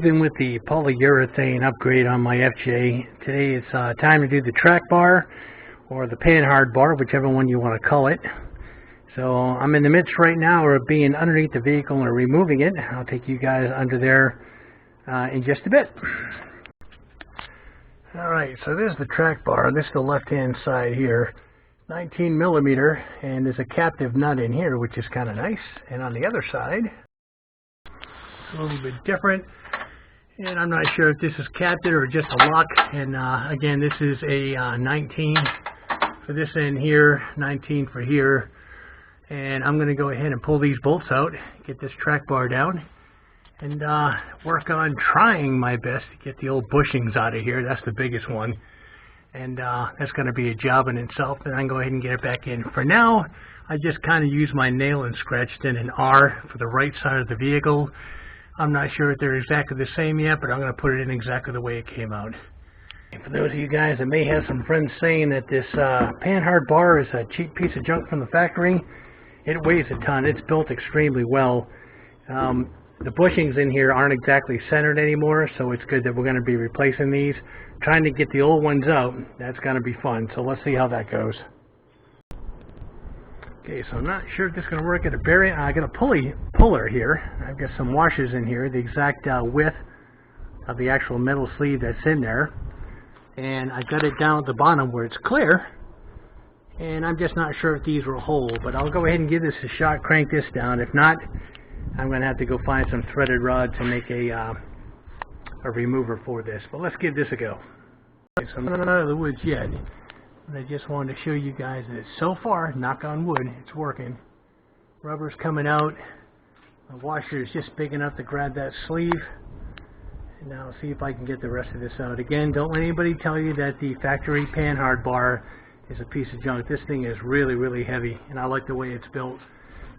keeping with the polyurethane upgrade on my FJ, today it's time to do the track bar or the Panhard bar, whichever one you want to call it. So I'm in the midst right now of being underneath the vehicle and removing it. I'll take you guys under there in just a bit. Alright, so this is the track bar. This is the left hand side here. 19 millimeter, and there's a captive nut in here, which is kind of nice. And on the other side, a little bit different, and I'm not sure if this is captive or just a lock. And again, this is a 19 for this end here, 19 for here, and I'm going to go ahead and pull these bolts out, get this track bar down, and work on trying my best to get the old bushings out of here. That's the biggest one, and that's going to be a job in itself. And I can go ahead and get it back in. For now, I just kind of use my nail and scratched in an R for the right side of the vehicle. I'm not sure if they're exactly the same yet, but I'm going to put it in exactly the way it came out. And for those of you guys that may have some friends saying that this Panhard bar is a cheap piece of junk from the factory, it weighs a ton. It's built extremely well. The bushings in here aren't exactly centered anymore, so it's good that we're going to be replacing these. Trying to get the old ones out, that's going to be fun, so let's see how that goes. Okay, so I'm not sure if this is going to work at a bearing. I got a puller here. I've got some washers in here, the exact width of the actual metal sleeve that's in there. And I got it down at the bottom where it's clear. And I'm just not sure if these will hold, but I'll go ahead and give this a shot, crank this down. If not, I'm going to have to go find some threaded rods and make a remover for this. But let's give this a go. Okay, so I'm not out of the woods yet. And I just wanted to show you guys that so far, knock on wood, it's working. Rubber's coming out. The washer is just big enough to grab that sleeve. And now I'll see if I can get the rest of this out. Again, don't let anybody tell you that the factory Panhard bar is a piece of junk. This thing is really, really heavy, and I like the way it's built.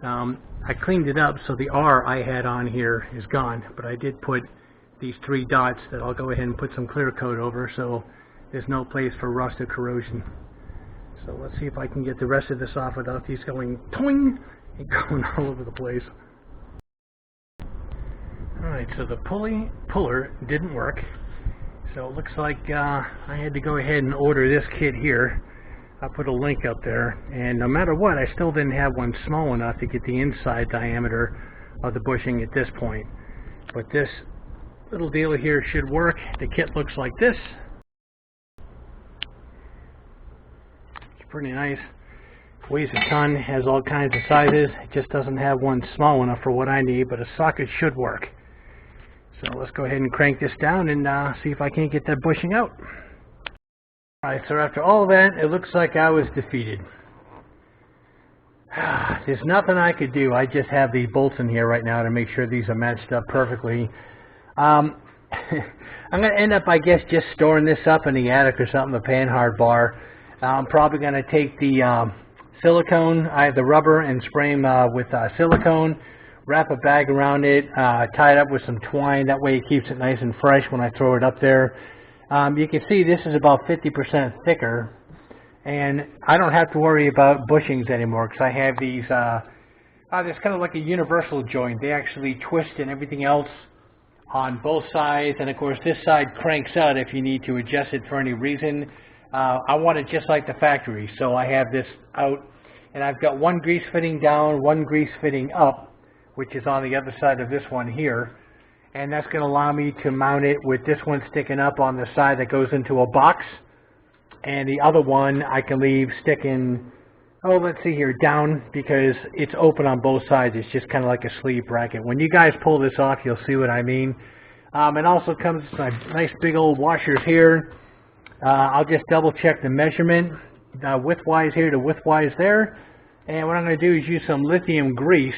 I cleaned it up so the R I had on here is gone, but I did put these 3 dots that I'll go ahead and put some clear coat over, so there's no place for rust or corrosion. So let's see if I can get the rest of this off without these going toing and going all over the place. Alright, so the puller didn't work. So it looks like I had to go ahead and order this kit here. I'll put a link up there. And no matter what, I still didn't have one small enough to get the inside diameter of the bushing at this point. But this little deal here should work. The kit looks like this. Pretty nice. Weighs a ton, has all kinds of sizes. It just doesn't have one small enough for what I need, but a socket should work. So let's go ahead and crank this down and see if I can't get that bushing out. Alright, so after all that, it looks like I was defeated. There's nothing I could do. I just have the bolts in here right now to make sure these are matched up perfectly. I'm going to end up, I guess, just storing this up in the attic or something, the Panhard bar. I'm probably going to take the silicone, the rubber, and spray them with silicone, wrap a bag around it, tie it up with some twine. That way it keeps it nice and fresh when I throw it up there. You can see this is about 50% thicker, and I don't have to worry about bushings anymore because I have these, it's kind of like a universal joint. They actually twist and everything else on both sides, and of course this side cranks out if you need to adjust it for any reason. I want it just like the factory, so I have this out, and I've got one grease fitting down, one grease fitting up, which is on the other side of this one here, and that's going to allow me to mount it with this one sticking up on the side that goes into a box, and the other one I can leave sticking, oh, let's see here, down, because it's open on both sides. It's just kind of like a sleeve bracket. When you guys pull this off, you'll see what I mean. It also comes with my nice big old washers here. I'll just double check the measurement, widthwise here to widthwise there, and what I'm going to do is use some lithium grease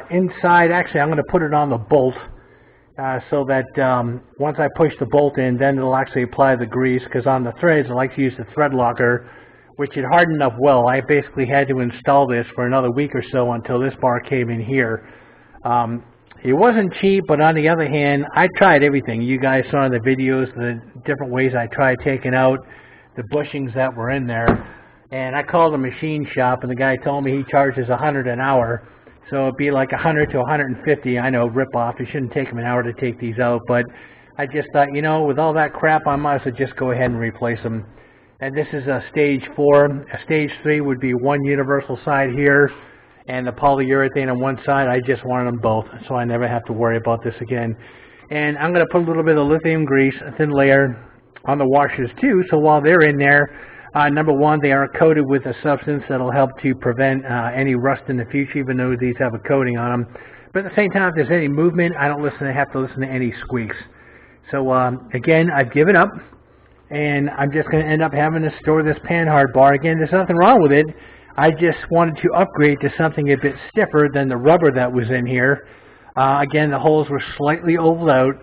inside. Actually, I'm going to put it on the bolt so that once I push the bolt in, then it'll actually apply the grease, because on the threads I like to use the thread locker, which it hardened up well. I basically had to install this for another week or so until this bar came in here. It wasn't cheap, but on the other hand, I tried everything. You guys saw in the videos the different ways I tried taking out the bushings that were in there. And I called the machine shop, and the guy told me he charges $100 an hour. So it'd be like 100 to 150. I know, rip off. It shouldn't take them an hour to take these out, but I just thought, you know, with all that crap, I might as well just go ahead and replace them. And this is a stage 4. A stage 3 would be one universal side here and the polyurethane on one side. I just wanted them both, so I never have to worry about this again. And I'm going to put a little bit of lithium grease, a thin layer, on the washers too, so while they're in there, number one, they are coated with a substance that will help to prevent any rust in the future, even though these have a coating on them. But at the same time, if there's any movement, I don't have to listen to any squeaks. So again, I've given up, and I'm just going to end up having to store this Panhard bar. Again, there's nothing wrong with it. I just wanted to upgrade to something a bit stiffer than the rubber that was in here. Again, the holes were slightly ovaled out,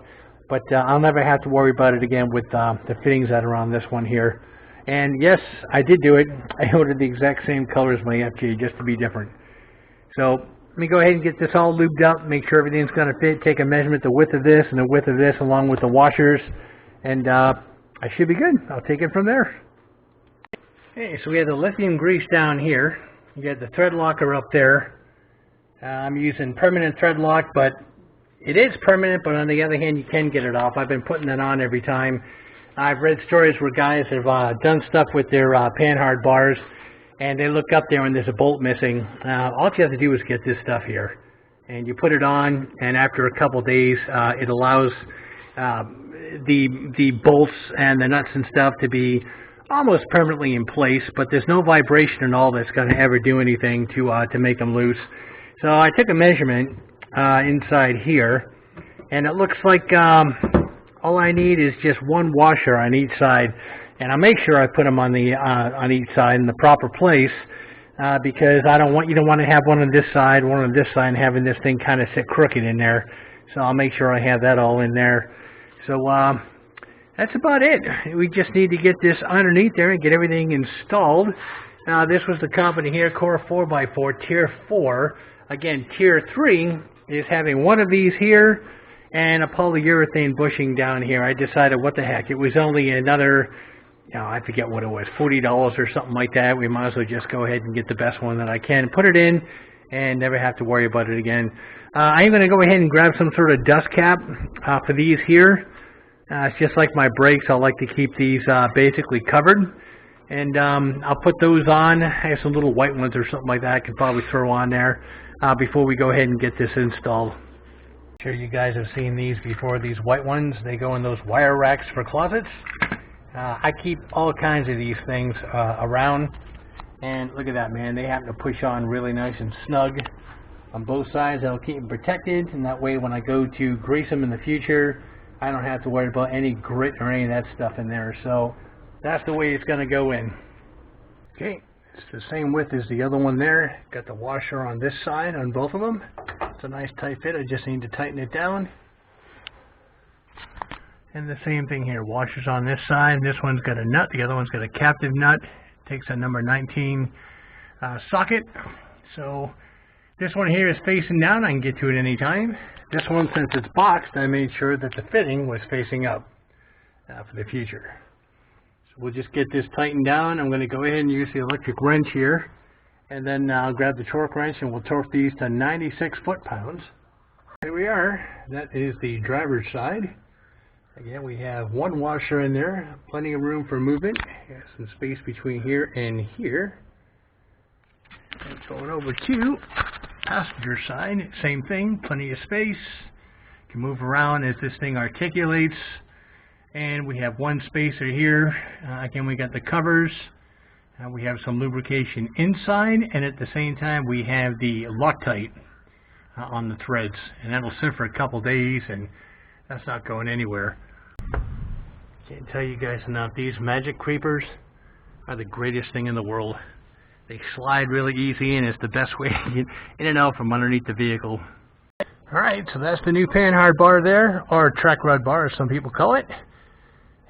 but I'll never have to worry about it again with the fittings that are on this one here. And yes, I did do it. I ordered the exact same color as my FJ, just to be different. So let me go ahead and get this all lubed up, make sure everything's going to fit, take a measurement the width of this and the width of this along with the washers, and I should be good. I'll take it from there. Okay, so we have the lithium grease down here. You got the thread locker up there. I'm using permanent thread lock, but it is permanent, but on the other hand, you can get it off. I've been putting it on every time. I've read stories where guys have done stuff with their Panhard bars, and they look up there and there's a bolt missing. All you have to do is get this stuff here, and you put it on, and after a couple days, it allows the bolts and the nuts and stuff to be almost permanently in place, but there's no vibration at all that's going to ever do anything to make them loose. So I took a measurement inside here, and it looks like all I need is just one washer on each side, and I'll make sure I put them on each side in the proper place, because you don't want to have one on this side, and having this thing kind of sit crooked in there. So I'll make sure I have that all in there. So that's about it. We just need to get this underneath there and get everything installed. This was the company here, Core 4x4 Tier 4. Again, Tier 3 is having one of these here and a polyurethane bushing down here. I decided, what the heck, it was only another, I forget what it was, $40 or something like that. We might as well just go ahead and get the best one that I can, put it in, and never have to worry about it again. I'm going to go ahead and grab some sort of dust cap for these here. It's just like my brakes. I like to keep these basically covered. And I'll put those on. I have some little white ones or something like that I could probably throw on there before we go ahead and get this installed. I'm sure you guys have seen these before, these white ones. They go in those wire racks for closets. I keep all kinds of these things around. And look at that, man. They happen to push on really nice and snug on both sides. That'll keep them protected. And that way when I go to grease them in the future, I don't have to worry about any grit or any of that stuff in there. So that's the way it's going to go in. Okay, it's the same width as the other one there. Got the washer on this side on both of them. It's a nice tight fit. I just need to tighten it down. And the same thing here. Washer's on this side. This one's got a nut. The other one's got a captive nut. Takes a number 19 socket. So this one here is facing down. I can get to it anytime. This one, since it's boxed, I made sure that the fitting was facing up for the future. So we'll just get this tightened down. I'm going to go ahead and use the electric wrench here, and then I'll grab the torque wrench and we'll torque these to 96 foot-pounds. Here we are. That is the driver's side. Again, we have one washer in there, plenty of room for movement. Got some space between here and here. And going over to passenger side, same thing, plenty of space. Can move around as this thing articulates. And we have one spacer here. Again, we got the covers. We have some lubrication inside, and at the same time we have the Loctite on the threads, and that'll sit for a couple days, and that's not going anywhere. Can't tell you guys enough, these magic creepers are the greatest thing in the world. They slide really easy, and it's the best way to get in and out from underneath the vehicle. Alright, so that's the new Panhard bar there, or track rod bar as some people call it.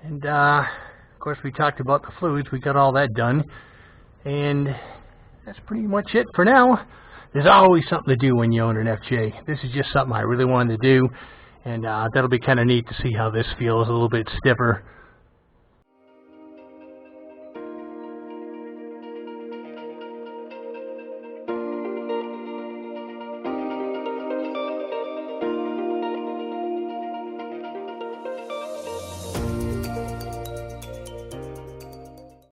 And of course we talked about the fluids, we got all that done. And that's pretty much it for now. There's always something to do when you own an FJ. This is just something I really wanted to do. And that'll be kind of neat to see how this feels, a little bit stiffer.